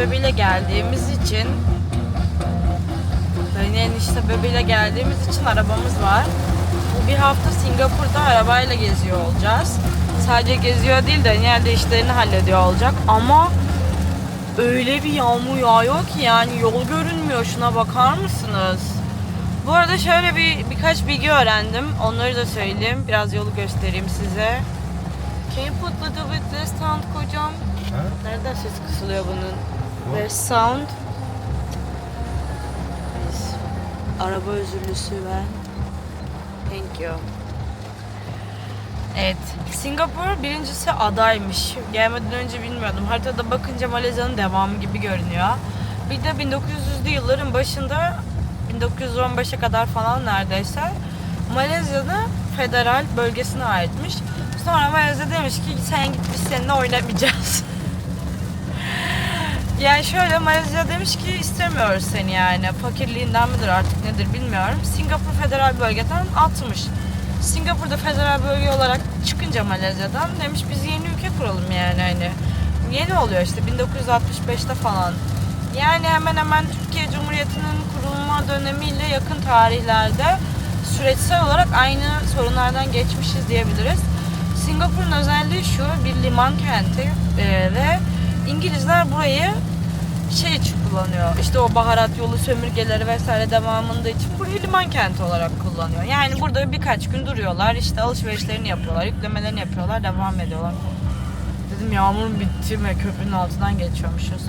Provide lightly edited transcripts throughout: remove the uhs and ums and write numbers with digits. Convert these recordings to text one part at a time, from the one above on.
sebebiyle geldiğimiz için Daniel'in iş sebebiyle geldiğimiz için arabamız var. Bu bir hafta Singapur'da arabayla geziyor olacağız. Sadece geziyor değil, Daniel de işlerini hallediyor olacak. Ama öyle bir yağmur yağıyor ki yani yol görünmüyor. Şuna bakar mısınız? Bu arada şöyle birkaç bilgi öğrendim. Onları da söyleyeyim. Biraz yolu göstereyim size. Can you put little bit less sound kocam? Nereden ses kısılıyor bunun? Less sound. Araba özürlüsü ben. Thank you. Evet. Singapur birincisi adaymış. Gelmeden önce bilmiyordum. Haritada bakınca Malezya'nın devamı gibi görünüyor. Bir de 1900'lü yılların başında 1915'e kadar falan neredeyse Malezya'nın federal bölgesine aitmiş. Sonra Malezya demiş ki sen git biz seninle oynamayacağız. Yani şöyle Malezya demiş ki istemiyoruz seni yani. Fakirliğinden midir artık nedir bilmiyorum. Singapur federal bölgeden atmış. Singapur'da federal bölge olarak çıkınca Malezya'dan demiş biz yeni ülke kuralım yani hani. Yeni oluyor işte 1965'te falan. Yani hemen hemen Türkiye Cumhuriyeti'nin kurulma dönemiyle yakın tarihlerde süreçsel olarak aynı sorunlardan geçmişiz diyebiliriz. Singapur'un özelliği şu, bir liman kenti ve İngilizler burayı şey için kullanıyor. İşte o baharat yolu sömürgeleri vesaire devamında için burayı liman kenti olarak kullanıyor. Yani burada birkaç gün duruyorlar, işte alışverişlerini yapıyorlar, yüklemelerini yapıyorlar, devam ediyorlar. Dedim yağmur bitti mi, köprünün altından geçiyormuşuz.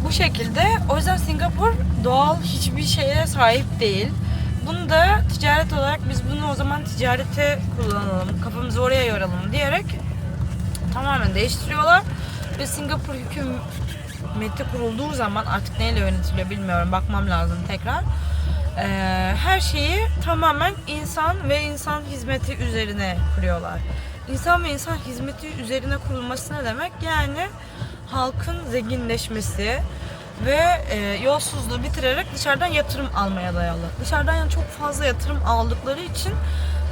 Bu şekilde, o yüzden Singapur doğal hiçbir şeye sahip değil. Bunu da ticaret olarak biz bunu o zaman ticarete kullanalım, kafamızı oraya yoralım diyerek tamamen değiştiriyorlar. Ve Singapur hükümeti kurulduğu zaman artık neyle yönetiliyor bilmiyorum, bakmam lazım tekrar. Her şeyi tamamen insan ve insan hizmeti üzerine kuruyorlar. İnsan ve insan hizmeti üzerine kurulması ne demek? Yani halkın zenginleşmesi ve yolsuzluğu bitirerek dışarıdan yatırım almaya dayalı. Dışarıdan yani çok fazla yatırım aldıkları için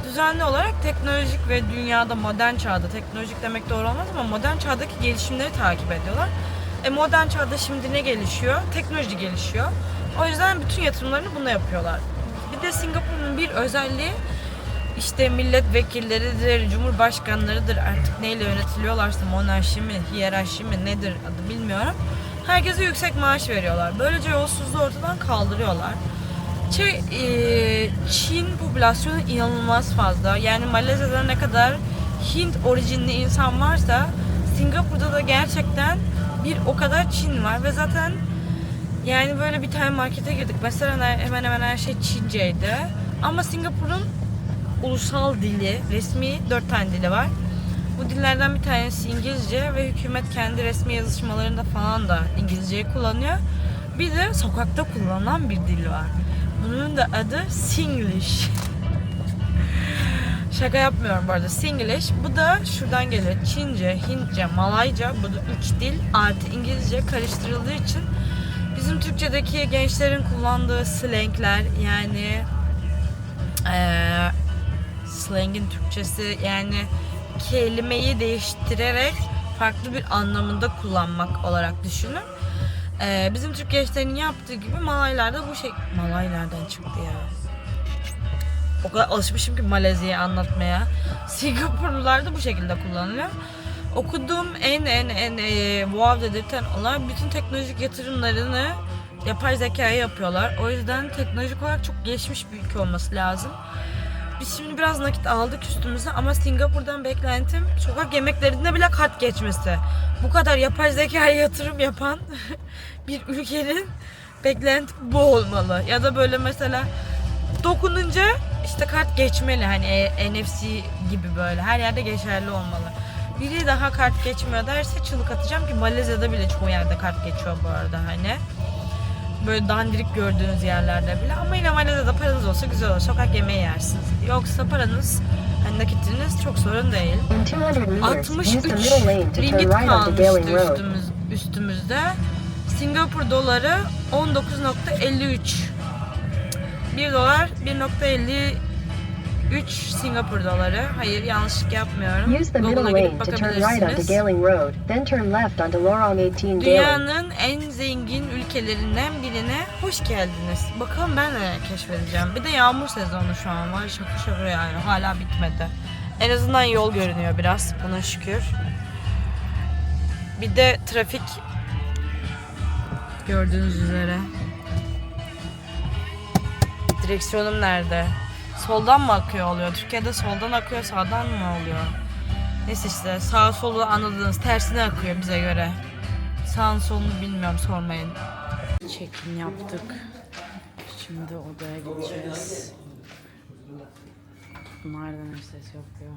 düzenli olarak teknolojik ve dünyada modern çağda, teknolojik demek doğru olmaz ama modern çağdaki gelişimleri takip ediyorlar. Modern çağda şimdi ne gelişiyor? Teknoloji gelişiyor. O yüzden bütün yatırımlarını buna yapıyorlar. Bir de Singapur'un bir özelliği işte milletvekilleridir, cumhurbaşkanlarıdır, artık neyle yönetiliyorlarsa monarşi mi, hiyerarşi mi nedir adı bilmiyorum. Herkese yüksek maaş veriyorlar. Böylece yolsuzluğu ortadan kaldırıyorlar. Çin popülasyonu inanılmaz fazla. Yani Malezya'da ne kadar Hint orijinli insan varsa Singapur'da da gerçekten bir o kadar Çin var ve zaten yani böyle bir tane markete girdik. Mesela hemen hemen her şey Çinceydi. Ama Singapur'un ulusal dili, resmi 4 tane dili var. Bu dillerden bir tanesi İngilizce ve hükümet kendi resmi yazışmalarında falan da İngilizceyi kullanıyor. Bir de sokakta kullanılan bir dil var. Bunun da adı Singlish. Şaka yapmıyorum bu arada. Singlish. Bu da şuradan geliyor. Çince, Hintçe, Malayca. Bu da 3 dil artı İngilizce karıştırıldığı için bizim Türkçedeki gençlerin kullandığı slangler yani slangin Türkçesi yani kelimeyi değiştirerek farklı bir anlamında kullanmak olarak düşünün. Bizim Türk gençlerinin yaptığı gibi Malaylar da bu şey... Malay nereden çıktı ya? O kadar alışmışım ki Malezya'yı anlatmaya. Singapurlular da bu şekilde kullanılıyor. Okuduğum en wow dedirten olay bütün teknolojik yatırımlarını yapay zekaya yapıyorlar. O yüzden teknolojik olarak çok gelişmiş bir ülke olması lazım. Biz şimdi biraz nakit aldık üstümüze ama Singapur'dan beklentim sokak yemeklerinde bile kart geçmesi. Bu kadar yapay zekaya yatırım yapan bir ülkenin beklenti bu olmalı. Ya da böyle mesela dokununca işte kart geçmeli, hani NFC gibi böyle her yerde geçerli olmalı. Biri daha kart geçmiyor derse çığlık atacağım ki Malezya'da bile çoğu yerde kart geçiyor bu arada hani. Böyle dandirik gördüğünüz yerlerde bile. Ama yine Malezya'da paranız olsa güzel olur. Sokak yemeği yersiniz. Yoksa paranız, hani nakitiniz çok sorun değil. 63 ringgit kalmıştı üstümüzde. Singapur doları 19.53. 1 dolar 1.50 3 Singapur doları. Hayır, yanlışlık yapmıyorum. Use the middle Google'a lane girip to turn right onto bakabilirsiniz. Galing Road, then turn left onto Lorong 18 Galing. Dünyanın en zengin ülkelerinden birine hoş geldiniz. Bakalım ben de keşfedeceğim. Bir de yağmur sezonu şu an var. Şakır şakır yani. Hala bitmedi. En azından yol görünüyor biraz. Buna şükür. Bir de trafik gördüğünüz üzere. Direksiyonum nerede? Soldan mı akıyor oluyor? Türkiye'de soldan akıyor, sağdan mı oluyor? Neyse işte sağ solu anladınız. Tersine akıyor bize göre. Sağın solunu bilmiyorum, sormayın. Check-in yaptık. Şimdi odaya gideceğiz. Bunlardan bir ses yapıyor.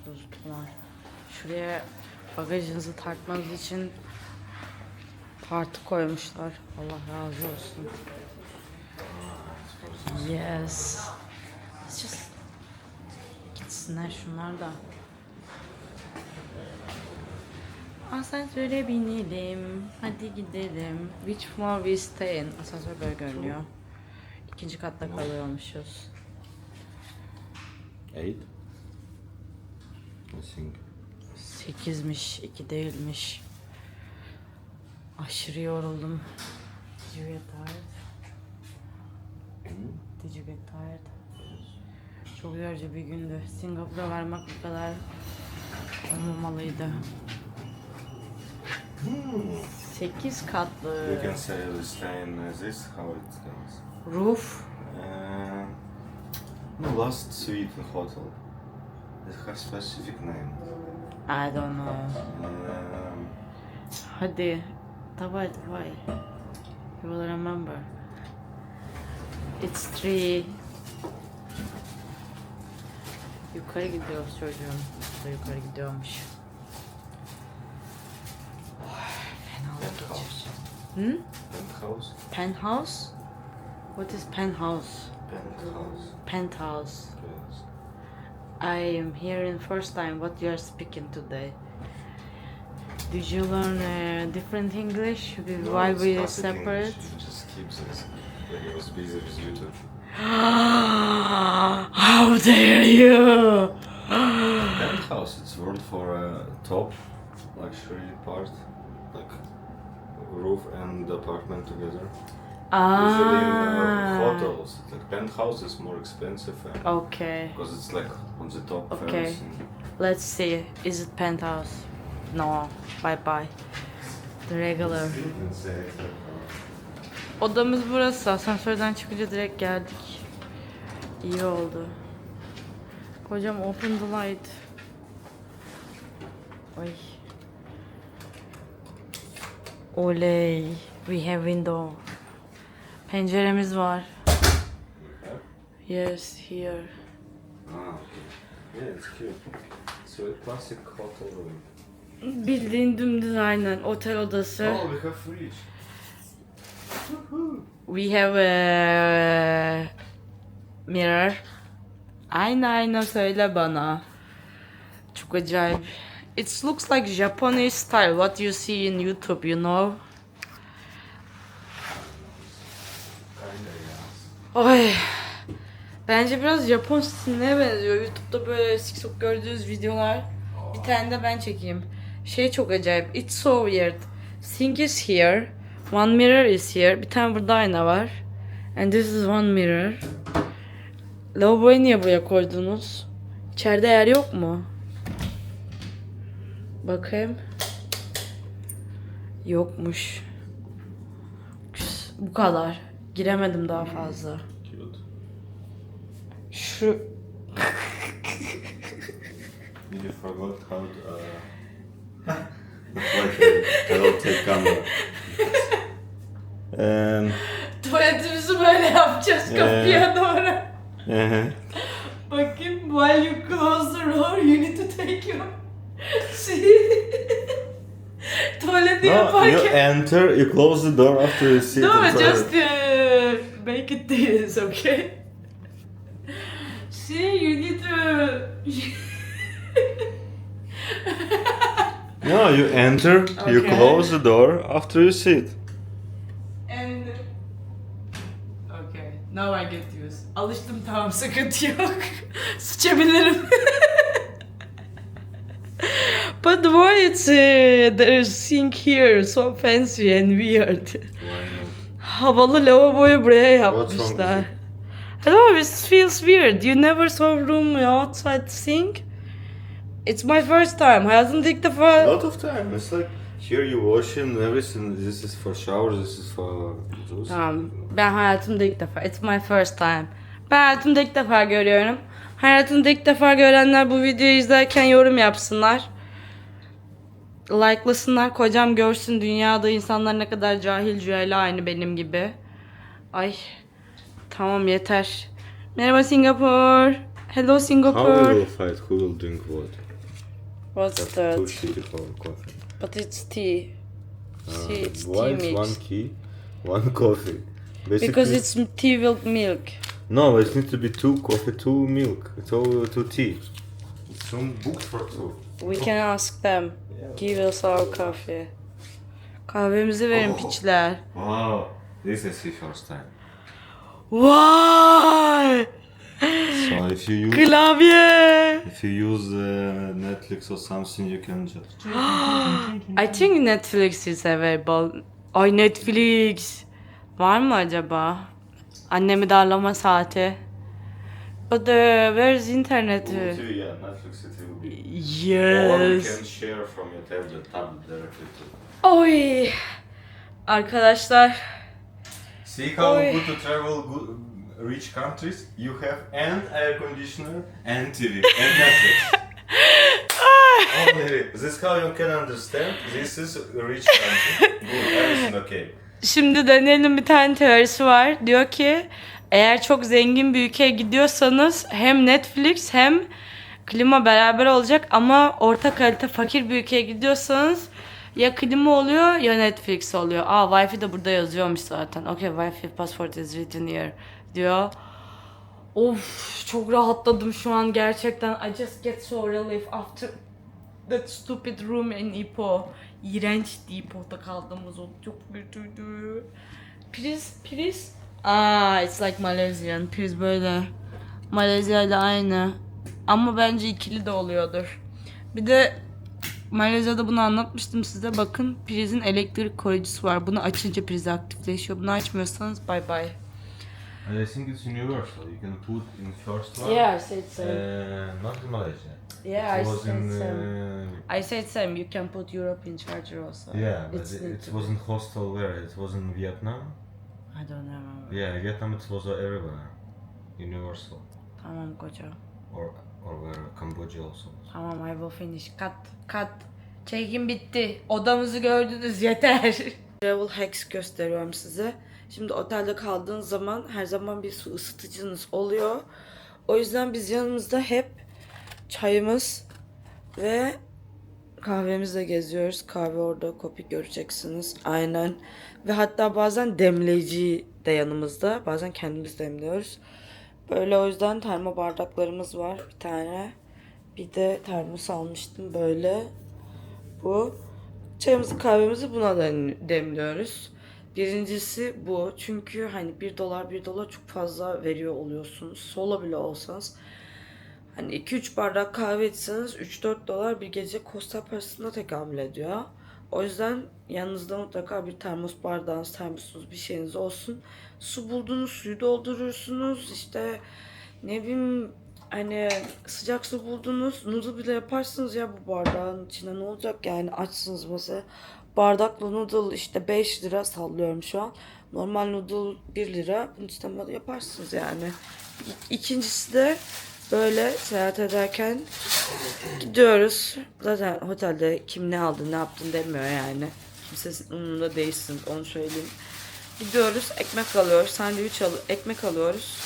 Buzluklar. Şuraya bagajınızı takmanız için tartı koymuşlar. Allah razı olsun. Yes. It's just... Gitsinler şunlar da. Asansöre binelim. Hadi gidelim. Which floor we stay in? Asansör böyle görünüyor. İkinci katta kalıyormuşuz. 8? I think. 8'miş, 2 değilmiş. Aşırı yoruldum. Did you get tired? Did you get tired? Çok yorucu bir gündü. Singapur'a varmak bu kadar olmamalıydı. 8 katlı. You can say we stay in this, how it goes. Roof. No, last suite hotel. It has specific name. I don't know. Hadi. Davay. You will remember. It's 3. Yukarı gidiyoruz çocuğum. Bu da yukarı gidiyormuş. Fenalık geçiyor. Hı? Penthouse? Penthouse? What is penthouse? Penthouse. Penthouse. Yes. I am hearing first time what you are speaking today. Did you learn different English while it's we classic separate? English. You just keep this when he was busy with YouTube. How dare you! Penthouse, it's word for a top luxury part, like roof and apartment together. Usually in hotels, like penthouse is more expensive Okay. because it's like on the top Okay. first. Let's see. Is it penthouse? No. Bye. The regular. Odamız burası. Asansörden çıkınca direkt geldik. İyi oldu. Kocam open the light. Ay. Oley. We have window. Penceremiz var. Yes, here. Ah, okay. Yeah, it's cute. So a classic hotel room. Bildiğin dümdüz aynen. Otel odası. Oh, we have fridge. We have a mirror. Aynen söyle bana. Çok acayip. It looks like Japanese style. What you see in YouTube, you know? Oy. Bence biraz Japon stiline benziyor. YouTube'da böyle sık gördüğünüz videolar. Bir tane de ben çekeyim. Şey çok acayip. It's so weird. Sink is here. One mirror is here. Bir tane burada ayna var. And this is one mirror. Lavaboyu niye buraya koydunuz? İçeride yer yok mu? Bakayım. Yokmuş. Bu kadar. Giremedim daha fazla. Cute. Şu Did you forgot how to, like I don't take camera. tuvaletimizi böyle yapacağız kapıya doğru. Bakayım, while you close the door, you need to take your tuvaleti No, you yaparken. enter, you close the door after you sit. No, in the just toilet. make it this, okay? See, you need to. No, you enter, you Okay. close the door after you sit. And okay, Now I get used. Alıştım, tamam, sıkıntı yok. Sıçabilirim. But why it's the sink here so fancy and weird? Why not? Havalı lavaboyu buraya What's wrong yapmışlar. with I don't know, it feels weird. You never saw room outside the sink? It's my first time. Hayatımda ilk A defa... lot of time. It's like here you wash and everything. This is for showers. This is for those. Tamam, ben hayatımda ilk defa. It's my first time. Ben hayatımda ilk defa görüyorum. Hayatımda ilk defa görenler bu videoyu izlerken yorum yapsınlar. Like'lasınlar, kocam görsün dünyada insanlar ne kadar cahil cühela, aynı benim gibi. Ay, tamam yeter. Merhaba Singapore. Hello How we Singapore. will fight? Who will drink what? What's That's too that? shitty for coffee. But it's tea. See, it's Why tea it's mix. one key, one coffee? Basically, Because it's tea with milk. no, it needs to be two coffee, two milk, two tea. It's booked for two. We can ask them. Give us our coffee. Kahvemizi verin piçler. Wow, this is the first time. Vay! So Klavye! if you use Netflix or something, you can just. I think Netflix is available. Ay, Netflix. Var mı acaba? Annemi darlama saati. But where is internet? TV, yeah, Netflix it will be. Or you Yes. can share from your tablet directly to. Oy. Arkadaşlar. See how Oy. good to travel rich countries? You have and air conditioner and TV and Netflix. Only this is how you can understand. This is a rich country. Good, everything okay. Şimdi Daniel'in bir tane teorisi var. Diyor ki eğer çok zengin bir ülkeye gidiyorsanız hem Netflix hem klima beraber olacak, ama orta kalite fakir bir ülkeye gidiyorsanız ya klima oluyor ya Netflix oluyor. Wi-Fi de burada yazıyormuş zaten. Okay, Wi-Fi passport is written here diyor. Of, çok rahatladım şu an gerçekten. I just get so relief after that stupid room in Ipoh. İğrenç Ipoh'ta kaldığımız o çok kötüydü. Priz. It's like Malaysian. Priz böyle. Malezya ile aynı. Ama bence ikili de oluyordur. Bir de Malezya'da bunu anlatmıştım size. Bakın, prizin elektrik koruyucusu var. Bunu açınca priz aktifleşiyor. Bunu açmıyorsanız bye bye. I think it's universal. You can put in first one. Yeah, I said same. Not in Malaysia. Yeah, It I was said in. same. I said same. You can put European charger also. Yeah, but It's it need to wasn't hostel where? It was in Vietnam. I don't remember. Yeah, Vietnam it was everywhere. Universal. Tamam koca. Or where Cambodia also. Tamam, I will finish. Cut. Çekim bitti. Odamızı gördünüz, yeter. Travel hacks gösteriyorum size. Şimdi otelde kaldığınız zaman her zaman bir su ısıtıcınız oluyor. O yüzden biz yanımızda hep çayımız ve kahvemizle geziyoruz. Kahve orada, kopi göreceksiniz. Aynen. Ve hatta bazen demleyici de yanımızda. Bazen kendimiz demliyoruz. Böyle, o yüzden termo bardaklarımız var bir tane. Bir de termos almıştım böyle. Bu. Çayımızı, kahvemizi buna demliyoruz. Birincisi bu. Çünkü hani $1 çok fazla veriyor oluyorsunuz. Solo bile olsanız. Hani 2-3 bardak kahve içseniz $3-4 bir gece Costa parasına tekamül ediyor. O yüzden yanınızda mutlaka bir termos bardağınız, termosunuz, bir şeyiniz olsun. Su buldunuz, suyu doldurursunuz. İşte ne bileyim, hani sıcak su buldunuz, noodle bile yaparsınız ya bu bardağın içine, ne olacak yani, açsınız mesela. Bardakla noodle işte 5 lira, sallıyorum şu an. Normal noodle 1 lira. Bunun içinde yaparsınız yani. İkincisi de böyle seyahat ederken gidiyoruz. Zaten otelde kim ne aldı, ne yaptın demiyor yani. Kimsenin umurunda değilsiniz, onu söyleyeyim. Gidiyoruz, ekmek alıyoruz, ekmek alıyoruz.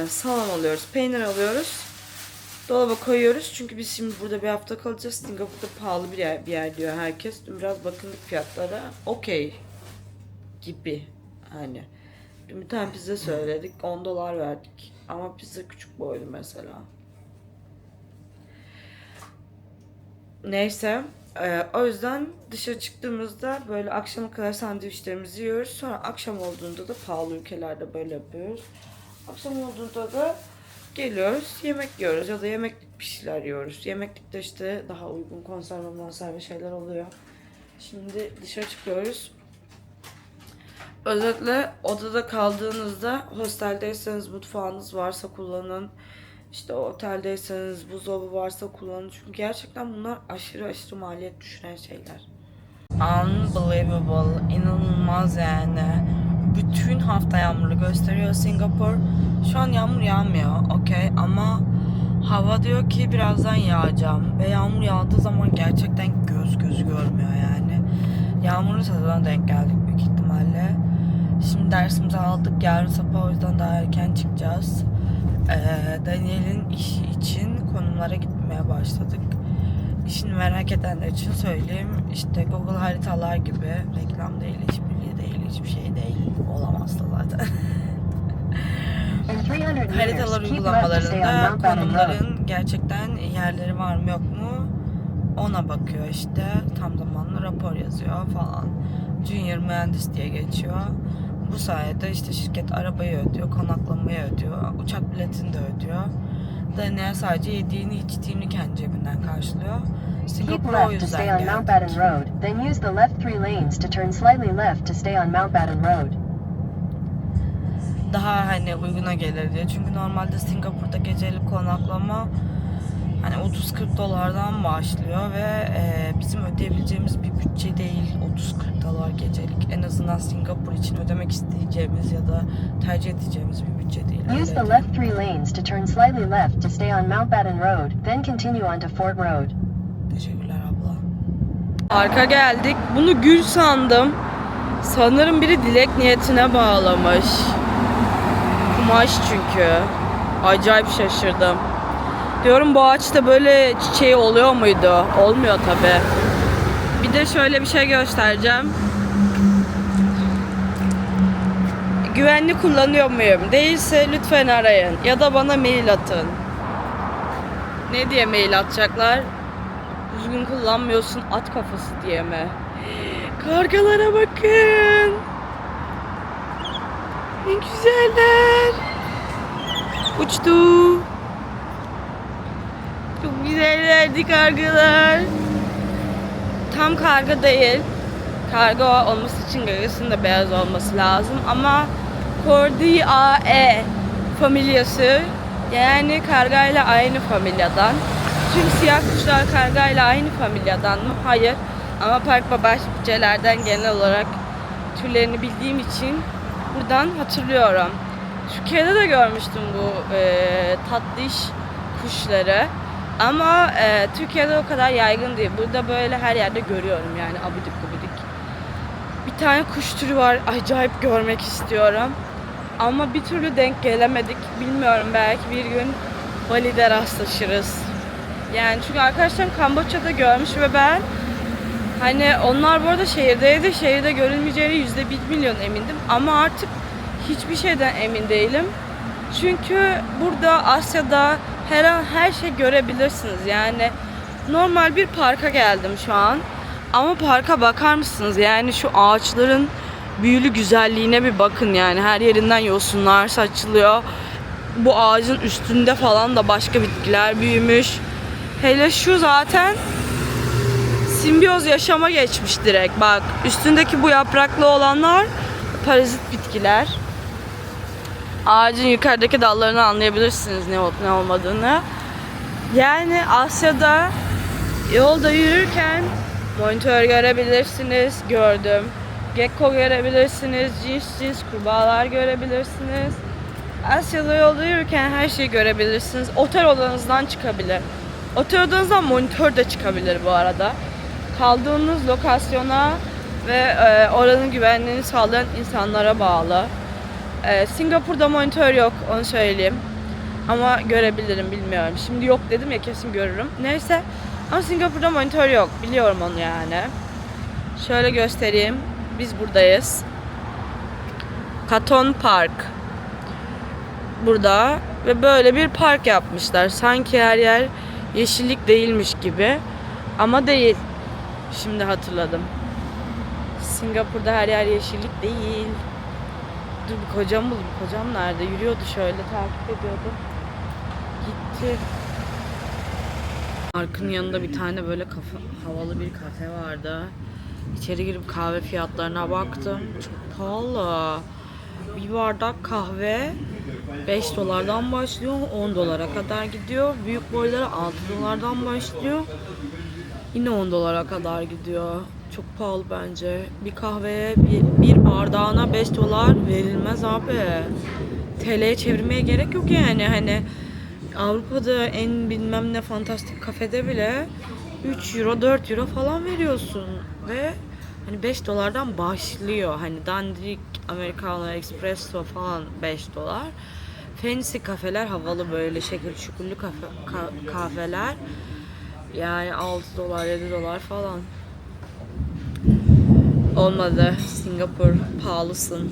Salam alıyoruz, peynir alıyoruz. Dolaba koyuyoruz. Çünkü biz şimdi burada bir hafta kalacağız. Singapur'da pahalı bir yer diyor herkes. Dün biraz bakındık fiyatlara. Okey gibi. Hani. Dün bir tane pizza söyledik. $10 verdik. Ama pizza küçük boylu mesela. Neyse. O yüzden dışarı çıktığımızda böyle akşama kadar sandviçlerimizi yiyoruz. Sonra akşam olduğunda da pahalı ülkelerde böyle yapıyoruz. Akşam olduğunda da geliyoruz, yemek yiyoruz ya da yemeklik bir şeyler yiyoruz. Yemeklikte işte daha uygun konserve şeyler oluyor. Şimdi dışarı çıkıyoruz. Özellikle odada kaldığınızda hosteldeyseniz mutfağınız varsa kullanın. İşte oteldeyseniz buzdolabı varsa kullanın. Çünkü gerçekten bunlar aşırı maliyet düşüren şeyler. Unbelievable. İnanılmaz yani. Bütün hafta yağmurlu gösteriyor Singapur. Şu an yağmur yağmıyor. Okey ama hava diyor ki birazdan yağacağım. Ve yağmur yağdığı zaman gerçekten göz gözü görmüyor yani. Yağmurlu sezona denk geldik büyük ihtimalle. Şimdi dersimizi aldık. Yarın sabah o yüzden daha erken çıkacağız. Daniel'in işi için konumlara gitmeye başladık. İşini merak edenler için söyleyeyim. İşte Google haritalar gibi. Reklam değil, işbirliği değil, hiçbir şey değil. Olamaz da zaten. Haritalar uygulamalarında konumların gerçekten yerleri var mı yok mu ona bakıyor işte. Tam zamanlı rapor yazıyor falan. Junior mühendis diye geçiyor. Bu sayede işte şirket arabayı ödüyor, konaklamayı ödüyor, uçak biletini de ödüyor. Daniel sadece yediğini içtiğini kendi cebinden karşılıyor. Singapur'a o yüzden geldik. Then use the left 3 lanes to turn slightly left to stay on Mountbatten Road. Daha hani uyguna gelir diye. Çünkü normalde Singapur'da gecelik konaklama hani 30-40 dolardan başlıyor ve bizim ödeyebileceğimiz bir bütçe değil 30-40 dolar gecelik. En azından Singapur için ödemek isteyeceğimiz ya da tercih edeceğimiz bir bütçe değil. Use the left 3 lanes to turn slightly left to stay on Mountbatten Road, then continue on to Ford Road. Teşekkürler abla. Arka geldik. Bunu gül sandım. Sanırım biri dilek niyetine bağlamış. Kumaş çünkü. Acayip şaşırdım. Diyorum bu ağaçta böyle çiçeği oluyor muydu? Olmuyor tabi. Bir de şöyle bir şey göstereceğim. Güvenli kullanıyor muyum? Değilse lütfen arayın. Ya da bana mail atın. Ne diye mail atacaklar? Düzgün kullanmıyorsun at kafası diye mi? Kargalara bakın. Ne güzeller. Uçtu. Çok güzellerdi kargalar. Tam karga değil. Karga olması için gagasının da beyaz olması lazım. Ama Cordiae familyası yani kargayla aynı familyadan. Tüm siyah kuşlar kargayla aynı familyadan mı? Hayır. Ama park ve bahçelerden genel olarak türlerini bildiğim için buradan hatırlıyorum. Türkiye'de de görmüştüm bu tatlış kuşları. Ama Türkiye'de o kadar yaygın değil. Burada böyle her yerde görüyorum yani abidik gubidik. Bir tane kuş türü var. Acayip görmek istiyorum. Ama bir türlü denk gelemedik. Bilmiyorum belki bir gün Bali'de rastlaşırız. Yani çünkü arkadaşlarım Kamboçya'da görmüş ve ben hani onlar bu arada şehirdeydi. Şehirde görülmeyeceğine %1.000.000 emindim. Ama artık hiçbir şeyden emin değilim. Çünkü burada Asya'da her an her şey görebilirsiniz. Yani normal bir parka geldim şu an. Ama parka bakar mısınız? Yani şu ağaçların büyülü güzelliğine bir bakın yani. Her yerinden yosunlar saçılıyor. Bu ağacın üstünde falan da başka bitkiler büyümüş. Hele şu zaten simbiyoz yaşama geçmiş direkt. Bak üstündeki bu yapraklı olanlar parazit bitkiler. Ağacın yukarıdaki dallarını anlayabilirsiniz ne olup ne olmadığını. Yani Asya'da yolda yürürken monitör görebilirsiniz, gördüm. Gecko görebilirsiniz, cins kurbağalar görebilirsiniz. Asya'da yolda yürürken her şeyi görebilirsiniz. Otel odanızdan çıkabilir. Otel odanızdan monitör de çıkabilir bu arada. Kaldığınız lokasyona ve oranın güvenliğini sağlayan insanlara bağlı. Singapur'da monitör yok, onu söyleyeyim. Ama görebilirim, bilmiyorum. Şimdi yok dedim ya, kesin görürüm. Neyse, ama Singapur'da monitör yok. Biliyorum onu yani. Şöyle göstereyim. Biz buradayız. Katong Park. Burada. Ve böyle bir park yapmışlar. Sanki her yer yeşillik değilmiş gibi. Ama değil. Şimdi hatırladım. Singapur'da her yer yeşillik değil. Dur bir kocam buldum. Kocam nerede? Yürüyordu şöyle, takip ediyordu. Gitti. Parkın yanında bir tane böyle havalı bir kafe vardı. İçeri girip kahve fiyatlarına baktım. Çok pahalı. Bir bardak kahve 5 dolardan başlıyor, 10 dolara kadar gidiyor. Büyük boyları 6 dolardan başlıyor. Yine 10 dolara kadar gidiyor. Çok pahalı bence. Bir kahveye bir bardağına 5 dolar verilmez abi. TL'ye çevirmeye gerek yok yani. Hani Avrupa'da en bilmem ne fantastik kafede bile 3 euro 4 euro falan veriyorsun. Ve hani 5 dolardan başlıyor. Hani dandirik Americano, espresso falan 5 dolar. Fancy kafeler, havalı böyle şekil şukullu kahveler yani 6 dolar 7 dolar falan. Olmadı. Singapur pahalısın.